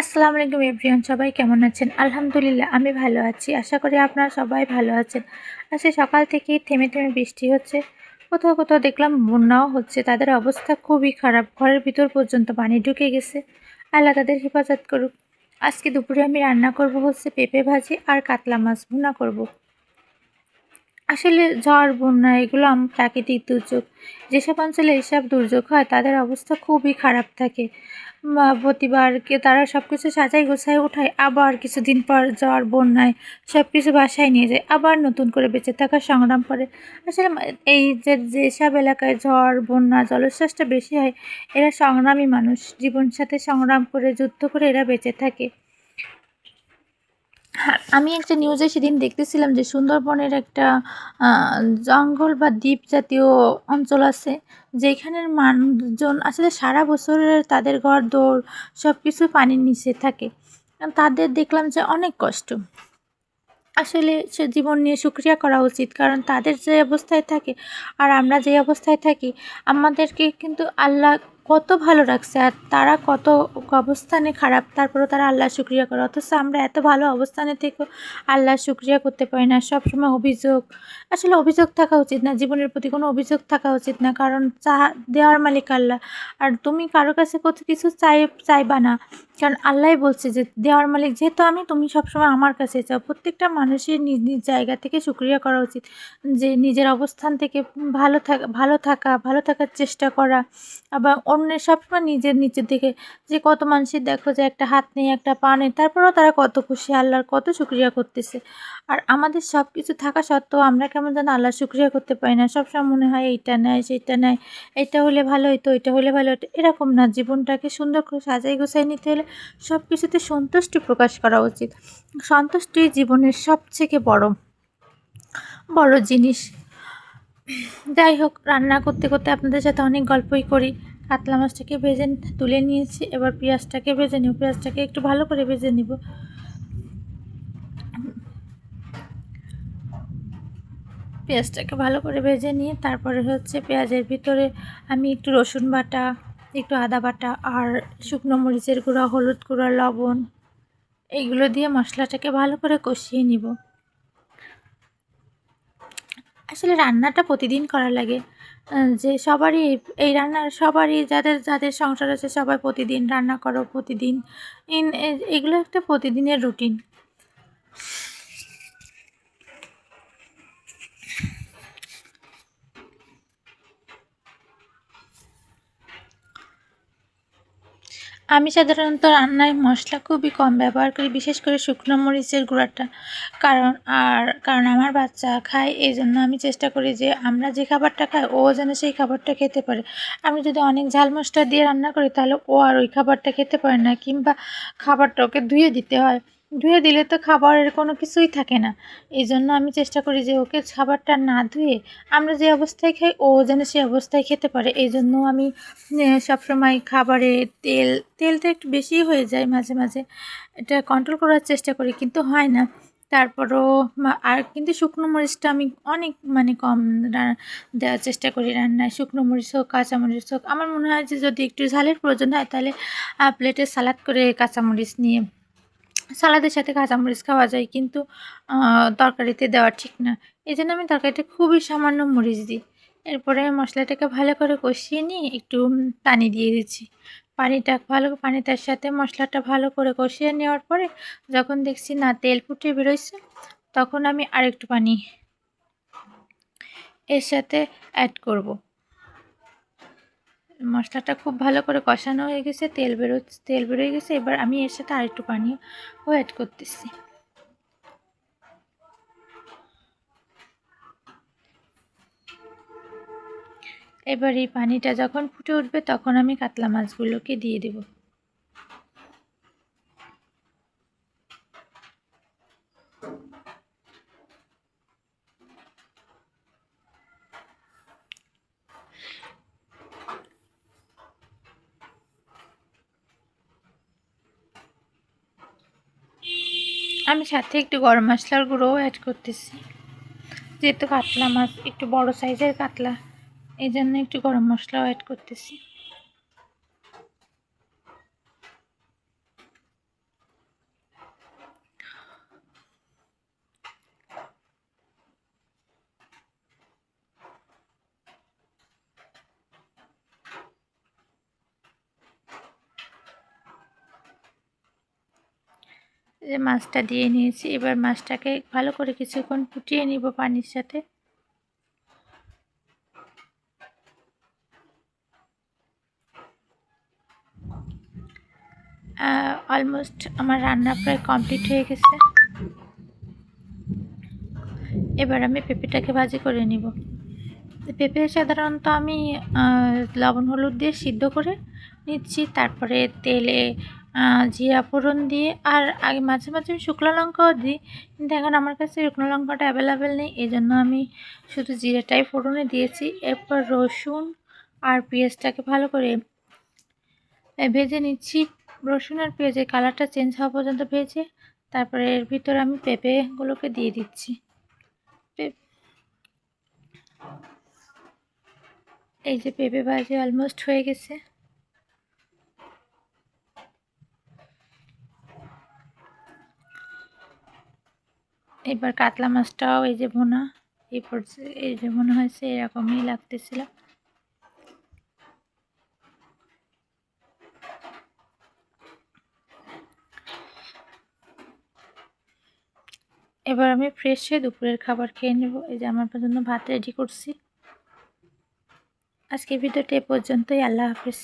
আসসালামু আলাইকুম এভরিওয়ান, সবাই কেমন আছেন? আলহামদুলিল্লাহ আমি ভালো আছি। আশা করি আপনারা সবাই ভালো আছেন। আজকে সকাল থেকেই থেমে থেমে বৃষ্টি হচ্ছে। কোথাও কোথাও দেখলাম বন্যাও হচ্ছে। তাদের অবস্থা খুবই খারাপ। ঘরের ভিতর পর্যন্ত পানি ঢুকে গেছে। আল্লাহ তাদের হেফাজত করুক। আজকে দুপুরে আমি রান্না করব হচ্ছে পেঁপে ভাজি আর কাতলা মাছ ভুনা করব। আসলে ঝড়, বন্যা এগুলো প্রাকৃতিক দুর্যোগ। যেসব অঞ্চলে এসব দুর্যোগ হয় তাদের অবস্থা খুবই খারাপ থাকে। প্রতিবার তারা সব কিছু সাজাই গোছায় উঠায়, আবার কিছুদিন পর ঝড়, বন্যায় সব কিছু বাসায় নিয়ে যায়, আবার নতুন করে বেঁচে থাকার সংগ্রাম করে। আসলে এই যেসব এলাকায় ঝড়, বন্যা, জলোচ্ছ্বাসটা বেশি হয়, এরা সংগ্রামী মানুষ। জীবনের সাথে সংগ্রাম করে, যুদ্ধ করে এরা বেঁচে থাকে। হ্যাঁ, আমি একটা নিউজে সেদিন দেখতেছিলাম যে সুন্দরবনের একটা জঙ্গল বা দ্বীপ জাতীয় অঞ্চল আছে, যেখানের মানুষজন আসলে সারা বছরের তাদের ঘরদোর সব কিছু পানির নিচে থাকে। তাদের দেখলাম যে অনেক কষ্ট। আসলে সে জীবন নিয়ে শুকরিয়া করা উচিত, কারণ তাদের যে অবস্থায় থাকে আর আমরা যে অবস্থায় থাকি, আমাদেরকে কিন্তু আল্লাহ কত ভালো রাখছে, আর তারা কত অবস্থানে খারাপ, তারপরেও তারা আল্লাহ শুকরিয়া করে। অথচ আমরা এত ভালো অবস্থানে থেকেও আল্লাহ শুকরিয়া করতে পারি না। সবসময় অভিযোগ, আসলে অভিযোগ থাকা উচিত না, জীবনের প্রতি কোনো অভিযোগ থাকা উচিত না, কারণ দেওয়ার মালিক আল্লাহ। আর তুমি কারো কাছে কত কিছু চাইবা না, কারণ আল্লাহই বলছে যে দেওয়ার মালিক যেহেতু আমি, তুমি সবসময় আমার কাছে চাও। প্রত্যেকটা মানুষের নিজ নিজ জায়গা থেকে শুকরিয়া করা উচিত, যে নিজের অবস্থান থেকে ভালো থাকার চেষ্টা করা। আবার অন্যের সবসময় নিজের দিকে, যে কত মানুষের দেখো যে একটা হাত নেই, একটা পা নেই, তারপরেও তারা কত খুশি, আল্লাহর কত শুকরিয়া করতেছে। আর আমাদের সব কিছু থাকা সত্ত্বেও আমরা কেমন যেন আল্লাহর শুকরিয়া করতে পারি না। সবসময় মনে হয় এইটা নেয় সেইটা নেয়, এটা হলে ভালো হতো, ওইটা হলে ভালো হতো। এরকম না, জীবনটাকে সুন্দর করে সাজাই গোছাই নিতে হলে সব কিছুতে সন্তুষ্টি প্রকাশ করা উচিত। সন্তুষ্টি জীবনের সবথেকে বড় জিনিস। যাই হোক, রান্না করতে করতে আপনাদের সাথে অনেক গল্পই করি। কাতলা মাছটাকে ভেজে তুলে নিয়েছি, এবার পেঁয়াজটাকে ভেজে নিব। পেঁয়াজটাকে একটু ভালো করে ভেজে নিব। পেঁয়াজটাকে ভালো করে ভেজে নিয়ে তারপরে হচ্ছে পেঁয়াজের ভিতরে আমি একটু রসুন বাটা, একটু আদা বাটা আর শুকনো মরিচের গুঁড়া, হলুদ গুঁড়া, লবণ এইগুলো দিয়ে মশলাটাকে ভালো করে কষিয়ে নিব। আসলে রান্নাটা প্রতিদিন করা লাগে। যে সবারই এই রান্নার, সবারই যাদের যাদের সংসার আছে সবাই প্রতিদিন রান্না করো, প্রতিদিন এগুলো একটা প্রতিদিনের রুটিন। আমি সাধারণত রান্নায় মশলা খুবই কম ব্যবহার করি, বিশেষ করে শুকনো মরিচের গুঁড়াটা। কারণ আমার বাচ্চা খায়, এই জন্য আমি চেষ্টা করি যে আমরা যে খাবারটা খাই ও যেন সেই খাবারটা খেতে পারে। আমি যদি অনেক ঝাল মশলা দিয়ে রান্না করি তাহলে ও আর ওই খাবারটা খেতে পারে না, কিংবা খাবারটা ওকে ধুয়ে দিতে হয়। ধুয়ে দিলে তো খাবারের কোনো কিছুই থাকে না। এই জন্য আমি চেষ্টা করি যে ওকে খাবারটা না ধুয়ে আমরা যে অবস্থায় খাই ও যেন সেই অবস্থায় খেতে পারে। এই জন্য আমি সবসময় খাবারে তেলটা একটু বেশিই হয়ে যায় মাঝে মাঝে। এটা কন্ট্রোল করার চেষ্টা করি, কিন্তু হয় না। তারপরও আর কিন্তু শুকনো মরিচটা আমি অনেক কম দেওয়ার চেষ্টা করি রান্নায়। শুকনো মরিচ হোক, কাঁচামরিচ হোক। আমার মনে হয় যে যদি একটু ঝালের প্রয়োজন হয় তাহলে প্লেটে সালাদ করে কাঁচামরিচ নিয়ে সালাদের সাথে কাঁচামরিচ খাওয়া যায়, কিন্তু তরকারিতে দেওয়া ঠিক না। এই জন্য আমি তরকারিতে খুবই সামান্য মরিচ দিই। এরপরে মশলাটাকে ভালো করে কষিয়ে নিয়ে একটু পানি দিয়ে দিচ্ছি। পানিটার সাথে মশলাটা ভালো করে কষিয়ে নেওয়ার পরে যখন দেখছি না তেল ফুটে বেরোচ্ছে, তখন আমি আরেকটু পানি এর সাথে অ্যাড করব। মশলাটা খুব ভালো করে কষানো হয়ে গেছে, তেল বেরোয় গেছে। এবার আমি এর সাথে আরেকটু পানিও অ্যাড করতেছি। এবার এই পানিটা যখন ফুটে উঠবে তখন আমি কাতলা মাছগুলোকে দিয়ে দেব। আমি সাথে একটু গরম মশলার গুঁড়োও অ্যাড করতেছি, যেহেতু কাতলা মাছ একটু বড় সাইজের কাতলা, এই জন্য একটু গরম মশলাও অ্যাড করতেছি। যে মাছটা দিয়ে নিয়েছি, এবার মাছটাকে ভালো করে কিছুক্ষণ ফুটিয়ে নিব পানির সাথে। অলমোস্ট আমার রান্না প্রায় কমপ্লিট হয়ে গেছে। এবার আমি পেঁপেটাকে ভাজি করে নিব। পেঁপে সাধারণত আমি লবণ হলুদ দিয়ে সিদ্ধ করে নিচ্ছি, তারপরে তেলে জিরা ফোড়ন দিয়ে, আর আগে মাঝে মাঝে আমি শুকনো লঙ্কাও দিই, কিন্তু এখন আমার কাছে শুকনো লঙ্কাটা অ্যাভেলেবেল নেই, এই জন্য আমি শুধু জিরাটাই ফোড়নে দিয়েছি। এরপর রসুন আর পেঁয়াজটাকে ভালো করে ভেজে নিচ্ছি। রসুন আর পেঁয়াজের কালারটা চেঞ্জ হওয়া পর্যন্ত ভেজে তারপরে এর ভিতরে আমি পেঁপেগুলোকে দিয়ে দিচ্ছি। এই যে পেঁপে ভাজি অলমোস্ট হয়ে গেছে। এবার কাতলা মাছটাও এই যে ভুনা, এই যে মনে হয়েছে এরকমই লাগতেছিল। এবার আমি ফ্রেশ হয়ে দুপুরের খাবার খেয়ে নেব। এই যে আমার জন্য ভাত রেডি করছি। আজকের ভিডিওটা এ পর্যন্তই। আল্লাহ হাফেজ।